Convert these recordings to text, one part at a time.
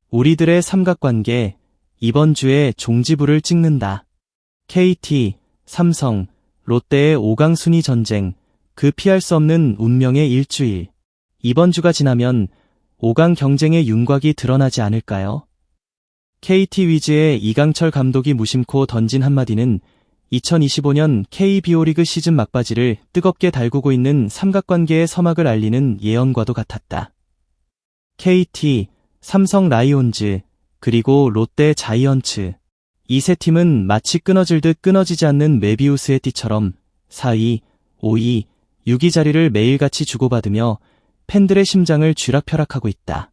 우리들의 삼각관계, 이번 주에 종지부를 찍는다. KT, 삼성, 롯데의 5강 순위 전쟁, 그 피할 수 없는 운명의 일주일. 이번 주가 지나면 5강 경쟁의 윤곽이 드러나지 않을까요? KT 위즈의 이강철 감독이 무심코 던진 한마디는 2025년 KBO 리그 시즌 막바지를 뜨겁게 달구고 있는 삼각관계의 서막을 알리는 예언과도 같았다. KT, 삼성 라이온즈, 그리고 롯데 자이언츠. 이 세 팀은 마치 끊어질 듯 끊어지지 않는 메비우스의 띠처럼 4위, 5위, 6위 자리를 매일같이 주고받으며 팬들의 심장을 쥐락펴락하고 있다.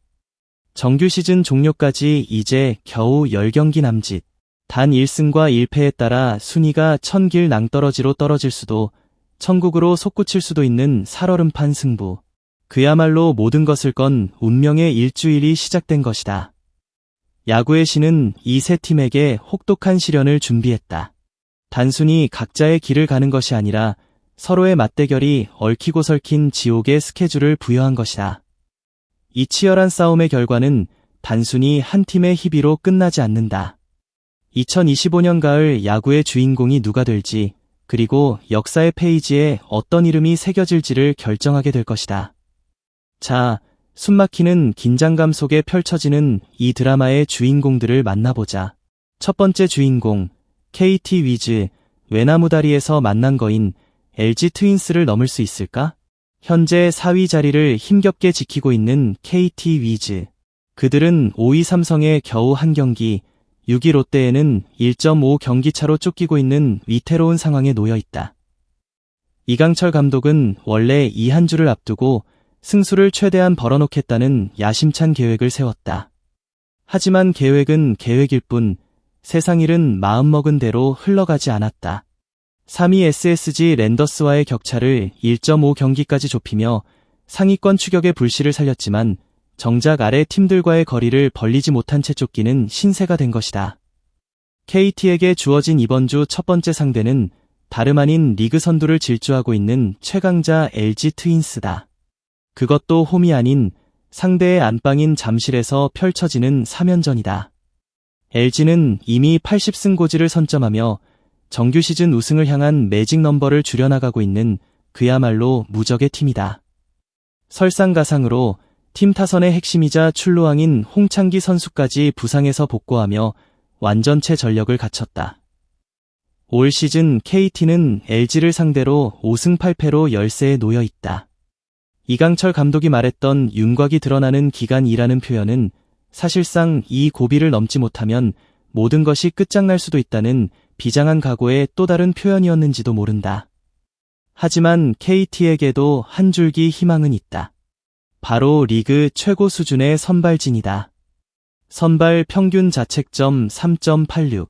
정규 시즌 종료까지 이제 겨우 10경기 남짓. 단 1승과 1패에 따라 순위가 천길 낭떠러지로 떨어질 수도, 천국으로 솟구칠 수도 있는 살얼음판 승부. 그야말로 모든 것을 건 운명의 일주일이 시작된 것이다. 야구의 신은 이 세 팀에게 혹독한 시련을 준비했다. 단순히 각자의 길을 가는 것이 아니라 서로의 맞대결이 얽히고 설킨 지옥의 스케줄을 부여한 것이다. 이 치열한 싸움의 결과는 단순히 한 팀의 희비로 끝나지 않는다. 2025년 가을 야구의 주인공이 누가 될지, 그리고 역사의 페이지에 어떤 이름이 새겨질지를 결정하게 될 것이다. 자, 숨막히는 긴장감 속에 펼쳐지는 이 드라마의 주인공들을 만나보자. 첫 번째 주인공, KT 위즈, 외나무다리에서 만난 거인 LG 트윈스를 넘을 수 있을까? 현재 4위 자리를 힘겹게 지키고 있는 KT 위즈. 그들은 5위 삼성에 겨우 한 경기, 6위 롯데에는 1.5 경기차로 쫓기고 있는 위태로운 상황에 놓여 있다. 이강철 감독은 원래 이 한 주를 앞두고 승수를 최대한 벌어놓겠다는 야심찬 계획을 세웠다. 하지만 계획은 계획일 뿐 세상 일은 마음먹은 대로 흘러가지 않았다. 3위 SSG 랜더스와의 격차를 1.5 경기까지 좁히며 상위권 추격의 불씨를 살렸지만 정작 아래 팀들과의 거리를 벌리지 못한 채 쫓기는 신세가 된 것이다. KT에게 주어진 이번 주 첫 번째 상대는 다름 아닌 리그 선두를 질주하고 있는 최강자 LG 트윈스다. 그것도 홈이 아닌 상대의 안방인 잠실에서 펼쳐지는 3연전이다. LG는 이미 80승 고지를 선점하며 정규 시즌 우승을 향한 매직 넘버를 줄여나가고 있는 그야말로 무적의 팀이다. 설상가상으로 팀 타선의 핵심이자 출루왕인 홍창기 선수까지 부상에서 복구하며 완전체 전력을 갖췄다. 올 시즌 KT는 LG를 상대로 5승 8패로 열세에 놓여 있다. 이강철 감독이 말했던 윤곽이 드러나는 기간이라는 표현은 사실상 이 고비를 넘지 못하면 모든 것이 끝장날 수도 있다는 비장한 각오의 또 다른 표현이었는지도 모른다. 하지만 KT에게도 한 줄기 희망은 있다. 바로 리그 최고 수준의 선발진이다. 선발 평균 자책점 3.86.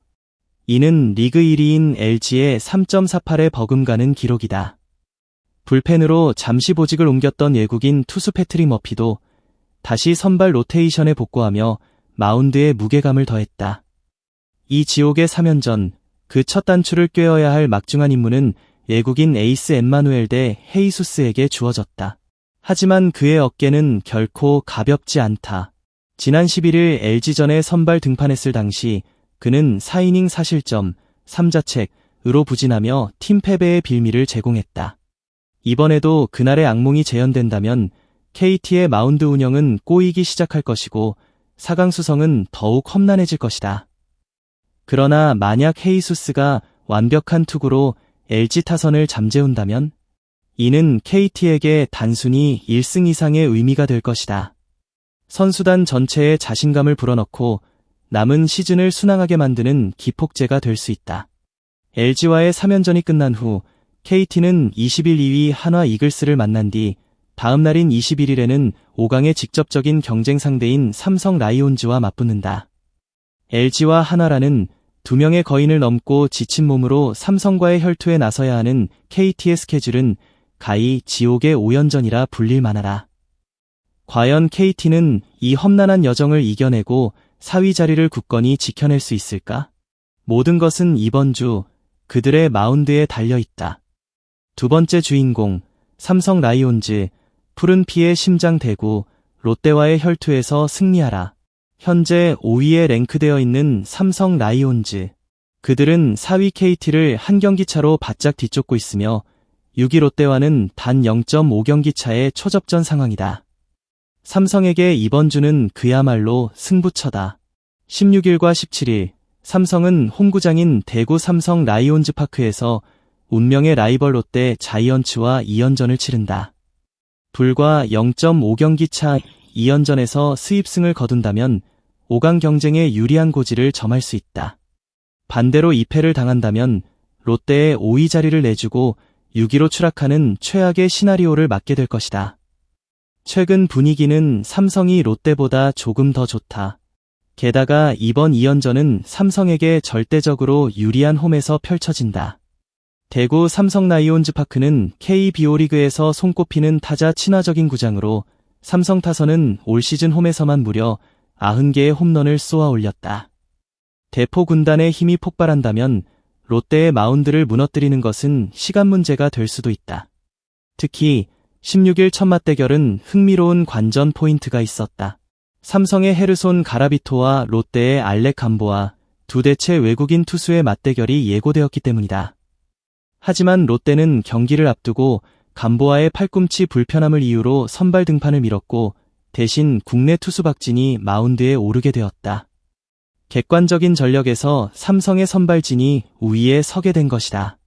이는 리그 1위인 LG의 3.48에 버금가는 기록이다. 불펜으로 잠시 보직을 옮겼던 외국인 투수 패트릭 머피도 다시 선발 로테이션에 복구하며 마운드에 무게감을 더했다. 이 지옥의 3연전, 그 첫 단추를 꿰어야 할 막중한 임무는 외국인 에이스 엠마누엘 대 헤이수스에게 주어졌다. 하지만 그의 어깨는 결코 가볍지 않다. 지난 11일 LG전에 선발 등판했을 당시 그는 4이닝 4실점, 3자책으로 부진하며 팀 패배의 빌미를 제공했다. 이번에도 그날의 악몽이 재현된다면 KT의 마운드 운영은 꼬이기 시작할 것이고 4강 수성은 더욱 험난해질 것이다. 그러나 만약 헤이수스가 완벽한 투구로 LG 타선을 잠재운다면 이는 KT에게 단순히 1승 이상의 의미가 될 것이다. 선수단 전체에 자신감을 불어넣고 남은 시즌을 순항하게 만드는 기폭제가 될 수 있다. LG와의 3연전이 끝난 후 KT는 20일 2위 한화 이글스를 만난 뒤 다음 날인 21일에는 5강의 직접적인 경쟁 상대인 삼성 라이온즈와 맞붙는다. LG와 한화라는 두 명의 거인을 넘고 지친 몸으로 삼성과의 혈투에 나서야 하는 KT의 스케줄은 가히 지옥의 5연전이라 불릴 만하다. 과연 KT는 이 험난한 여정을 이겨내고 4위 자리를 굳건히 지켜낼 수 있을까? 모든 것은 이번 주 그들의 마운드에 달려있다. 두 번째 주인공, 삼성 라이온즈, 푸른 피의 심장 대구, 롯데와의 혈투에서 승리하라. 현재 5위에 랭크되어 있는 삼성 라이온즈. 그들은 4위 KT를 한 경기 차로 바짝 뒤쫓고 있으며 6위 롯데와는 단 0.5경기 차의 초접전 상황이다. 삼성에게 이번 주는 그야말로 승부처다. 16일과 17일, 삼성은 홈구장인 대구 삼성 라이온즈 파크에서 운명의 라이벌 롯데 자이언츠와 2연전을 치른다. 불과 0.5경기 차 2연전에서 수입승을 거둔다면 5강 경쟁에 유리한 고지를 점할 수 있다. 반대로 2패를 당한다면 롯데에 5위 자리를 내주고 6위로 추락하는 최악의 시나리오를 맞게 될 것이다. 최근 분위기는 삼성이 롯데보다 조금 더 좋다. 게다가 이번 2연전은 삼성에게 절대적으로 유리한 홈에서 펼쳐진다. 대구 삼성 라이온즈 파크는 KBO 리그에서 손꼽히는 타자 친화적인 구장으로 삼성 타선은 올 시즌 홈에서만 무려 90개의 홈런을 쏘아 올렸다. 대포 군단의 힘이 폭발한다면 롯데의 마운드를 무너뜨리는 것은 시간 문제가 될 수도 있다. 특히 16일 첫 맞대결은 흥미로운 관전 포인트가 있었다. 삼성의 헤르손 가라비토와 롯데의 알렉 감보아, 두 대체 외국인 투수의 맞대결이 예고되었기 때문이다. 하지만 롯데는 경기를 앞두고 감보아의 팔꿈치 불편함을 이유로 선발 등판을 미뤘고 대신 국내 투수 박진이 마운드에 오르게 되었다. 객관적인 전력에서 삼성의 선발진이 우위에 서게 된 것이다.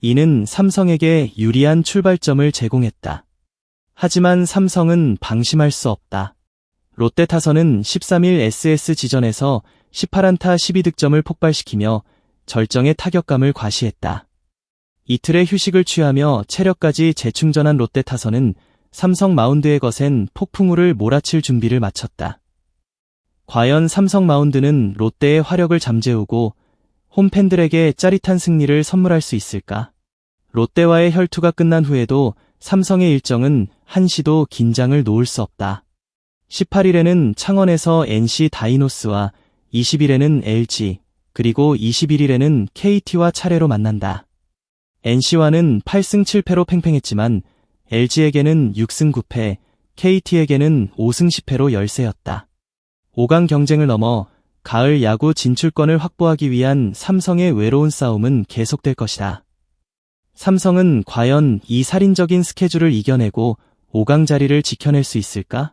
이는 삼성에게 유리한 출발점을 제공했다. 하지만 삼성은 방심할 수 없다. 롯데 타선은 13일 SS지전에서 18안타 12득점을 폭발시키며 절정의 타격감을 과시했다. 이틀의 휴식을 취하며 체력까지 재충전한 롯데 타선은 삼성 마운드에 거센 폭풍우를 몰아칠 준비를 마쳤다. 과연 삼성 마운드는 롯데의 화력을 잠재우고 홈팬들에게 짜릿한 승리를 선물할 수 있을까? 롯데와의 혈투가 끝난 후에도 삼성의 일정은 한시도 긴장을 놓을 수 없다. 18일에는 창원에서 NC 다이노스와 20일에는 LG, 그리고 21일에는 KT와 차례로 만난다. NC와는 8승 7패로 팽팽했지만 LG에게는 6승 9패, KT에게는 5승 10패로 열세였다. 5강 경쟁을 넘어 가을 야구 진출권을 확보하기 위한 삼성의 외로운 싸움은 계속될 것이다. 삼성은 과연 이 살인적인 스케줄을 이겨내고 5강 자리를 지켜낼 수 있을까?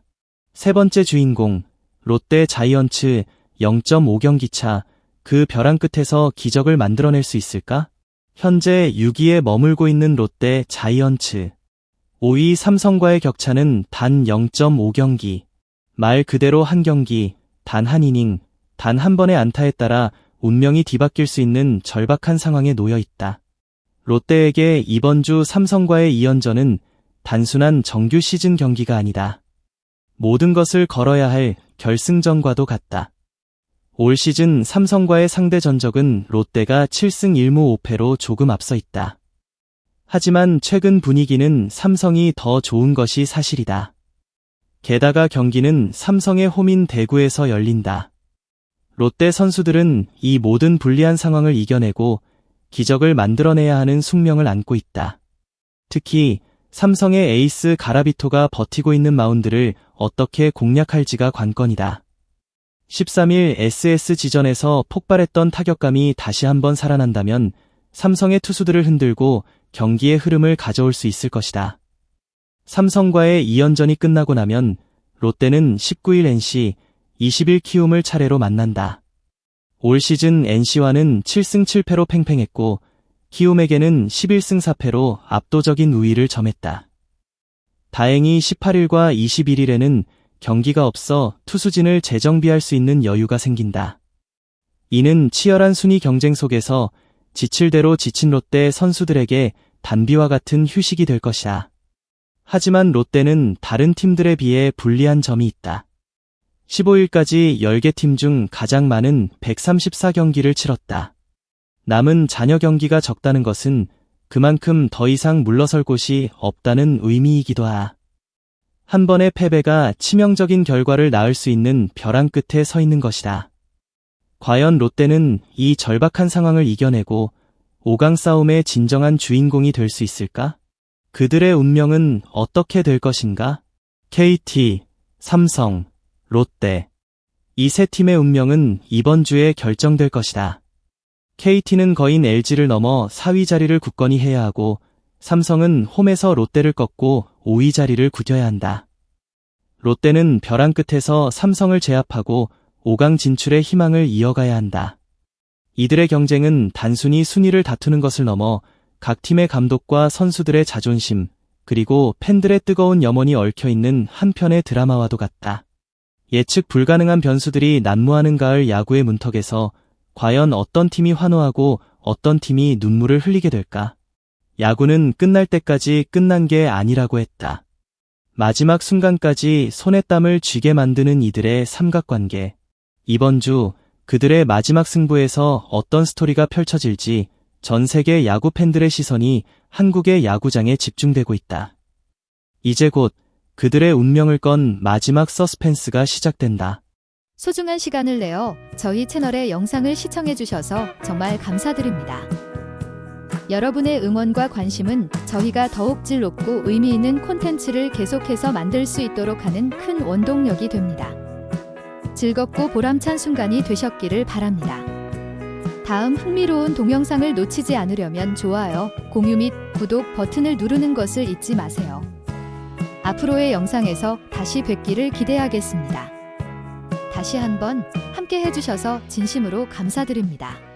세 번째 주인공, 롯데 자이언츠 0.5경기 차, 그 벼랑 끝에서 기적을 만들어낼 수 있을까? 현재 6위에 머물고 있는 롯데 자이언츠. 5위 삼성과의 격차는 단 0.5경기. 말 그대로 한 경기, 단 한 이닝, 단 한 번의 안타에 따라 운명이 뒤바뀔 수 있는 절박한 상황에 놓여 있다. 롯데에게 이번 주 삼성과의 2연전은 단순한 정규 시즌 경기가 아니다. 모든 것을 걸어야 할 결승전과도 같다. 올 시즌 삼성과의 상대 전적은 롯데가 7승 1무 5패로 조금 앞서 있다. 하지만 최근 분위기는 삼성이 더 좋은 것이 사실이다. 게다가 경기는 삼성의 홈인 대구에서 열린다. 롯데 선수들은 이 모든 불리한 상황을 이겨내고 기적을 만들어내야 하는 숙명을 안고 있다. 특히 삼성의 에이스 가라비토가 버티고 있는 마운드를 어떻게 공략할지가 관건이다. 13일 SS지전에서 폭발했던 타격감이 다시 한번 살아난다면 삼성의 투수들을 흔들고 경기의 흐름을 가져올 수 있을 것이다. 삼성과의 2연전이 끝나고 나면 롯데는 19일 NC, 20일 키움을 차례로 만난다. 올 시즌 NC와는 7승 7패로 팽팽했고 키움에게는 11승 4패로 압도적인 우위를 점했다. 다행히 18일과 21일에는 경기가 없어 투수진을 재정비할 수 있는 여유가 생긴다. 이는 치열한 순위 경쟁 속에서 지칠 대로 지친 롯데 선수들에게 단비와 같은 휴식이 될 것이다. 하지만 롯데는 다른 팀들에 비해 불리한 점이 있다. 15일까지 10개 팀 중 가장 많은 134경기를 치렀다. 남은 잔여 경기가 적다는 것은 그만큼 더 이상 물러설 곳이 없다는 의미이기도 하다. 한 번의 패배가 치명적인 결과를 낳을 수 있는 벼랑 끝에 서 있는 것이다. 과연 롯데는 이 절박한 상황을 이겨내고 5강 싸움의 진정한 주인공이 될 수 있을까? 그들의 운명은 어떻게 될 것인가? KT, 삼성, 롯데. 이 세 팀의 운명은 이번 주에 결정될 것이다. KT는 거인 LG를 넘어 4위 자리를 굳건히 해야 하고, 삼성은 홈에서 롯데를 꺾고 5위 자리를 굳혀야 한다. 롯데는 벼랑 끝에서 삼성을 제압하고 5강 진출의 희망을 이어가야 한다. 이들의 경쟁은 단순히 순위를 다투는 것을 넘어 각 팀의 감독과 선수들의 자존심, 그리고 팬들의 뜨거운 염원이 얽혀있는 한 편의 드라마와도 같다. 예측 불가능한 변수들이 난무하는 가을 야구의 문턱에서 과연 어떤 팀이 환호하고 어떤 팀이 눈물을 흘리게 될까? 야구는 끝날 때까지 끝난 게 아니라고 했다. 마지막 순간까지 손에 땀을 쥐게 만드는 이들의 삼각관계. 이번 주 그들의 마지막 승부에서 어떤 스토리가 펼쳐질지 전 세계 야구 팬들의 시선이 한국의 야구장에 집중되고 있다. 이제 곧 그들의 운명을 건 마지막 서스펜스가 시작된다. 소중한 시간을 내어 저희 채널의 영상을 시청해주셔서 정말 감사드립니다. 여러분의 응원과 관심은 저희가 더욱 질 높고 의미 있는 콘텐츠를 계속해서 만들 수 있도록 하는 큰 원동력이 됩니다. 즐겁고 보람찬 순간이 되셨기를 바랍니다. 다음 흥미로운 동영상을 놓치지 않으려면 좋아요, 공유 및 구독 버튼을 누르는 것을 잊지 마세요. 앞으로의 영상에서 다시 뵙기를 기대하겠습니다. 다시 한번 함께 해주셔서 진심으로 감사드립니다.